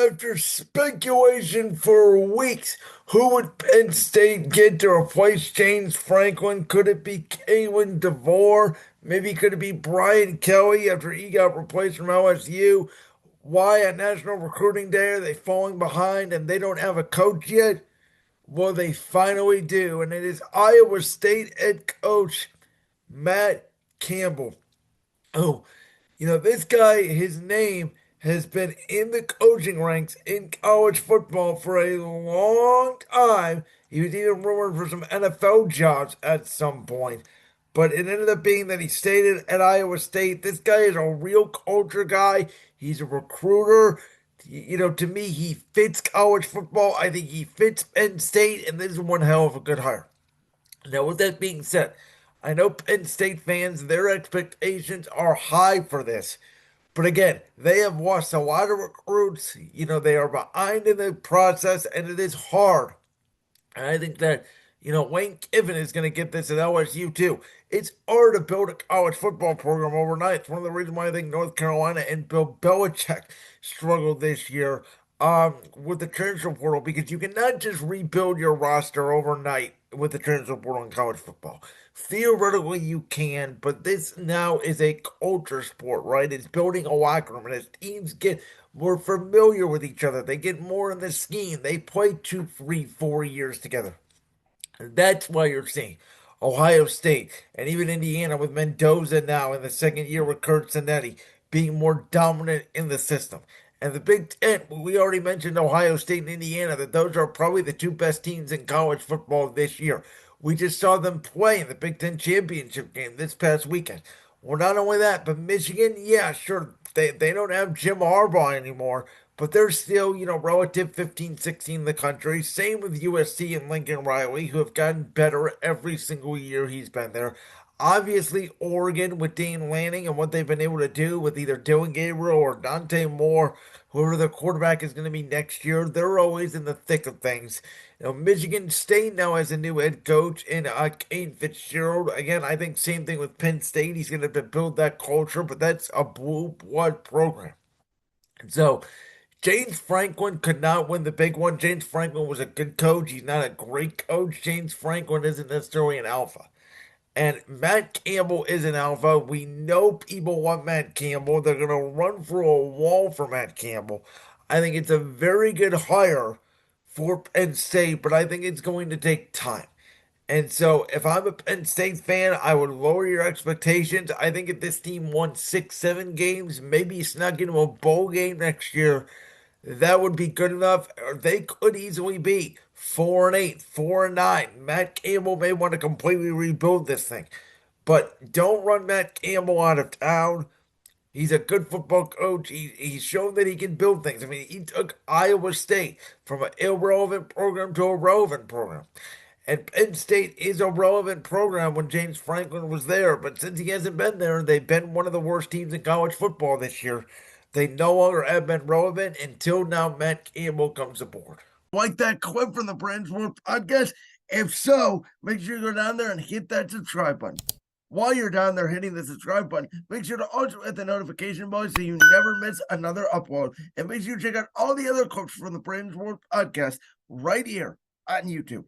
after speculation for weeks, who would Penn State get to replace James Franklin? Could it be Kalen DeVore? Maybe could it be Brian Kelly after he got replaced from LSU? Why at National Recruiting Day are they falling behind and they don't have a coach yet? Well, they finally do, and it is Iowa State head coach Matt Campbell. Oh, this guy, his name has been in the coaching ranks in college football for a long time. He was even rumored for some NFL jobs at some point. But it ended up being that he stayed at Iowa State. This guy is a real culture guy. He's a recruiter. To me, he fits college football. I think he fits Penn State, and this is one hell of a good hire. Now, with that being said, I know Penn State fans, their expectations are high for this. But again, they have lost a lot of recruits. They are behind in the process, and it is hard. And I think that, Lane Kiffin is going to get this at LSU too. It's hard to build a college football program overnight. It's one of the reasons why I think North Carolina and Bill Belichick struggled this year with the transfer portal because you cannot just rebuild your roster overnight with the transfer portal in college football. Theoretically, you can, but this now is a culture sport, right? It's building a locker room, and as teams get more familiar with each other, they get more in the scheme. They play 2, 3, 4 years together. And that's why you're seeing Ohio State and even Indiana with Mendoza now in the second year with Kurt Zanetti being more dominant in the system. And the Big Ten, we already mentioned Ohio State and Indiana, that those are probably the two best teams in college football this year. We just saw them play in the Big Ten championship game this past weekend. Well, not only that, but Michigan, yeah, sure, they don't have Jim Harbaugh anymore, but they're still, relative 15, 16 in the country. Same with USC and Lincoln Riley, who have gotten better every single year he's been there. Obviously, Oregon with Dane Lanning and what they've been able to do with either Dylan Gabriel or Dante Moore, whoever the quarterback is going to be next year, they're always in the thick of things. Michigan State now has a new head coach in Kane Fitzgerald. Again, I think same thing with Penn State. He's going to build that culture, but that's a blue blood program. And so James Franklin could not win the big one. James Franklin was a good coach. He's not a great coach. James Franklin isn't necessarily an alpha. And Matt Campbell is an alpha. We know people want Matt Campbell. They're going to run through a wall for Matt Campbell. I think it's a very good hire for Penn State, but I think it's going to take time. And so if I'm a Penn State fan, I would lower your expectations. I think if this team won 6, 7 games, maybe snuck into a bowl game next year, that would be good enough. Or they could easily be 4-8, 4-9. Matt Campbell may want to completely rebuild this thing. But don't run Matt Campbell out of town. He's a good football coach. He's shown that he can build things. I mean, he took Iowa State from an irrelevant program to a relevant program. And Penn State is a relevant program when James Franklin was there. But since he hasn't been there, they've been one of the worst teams in college football this year. They no longer have been relevant until now Matt Campbell comes aboard. Like that clip from the Brands World podcast? If so, make sure you go down there and hit that subscribe button. While you're down there hitting the subscribe button, make sure to also hit the notification bell so you never miss another upload. And make sure you check out all the other clips from the Brands World podcast right here on YouTube.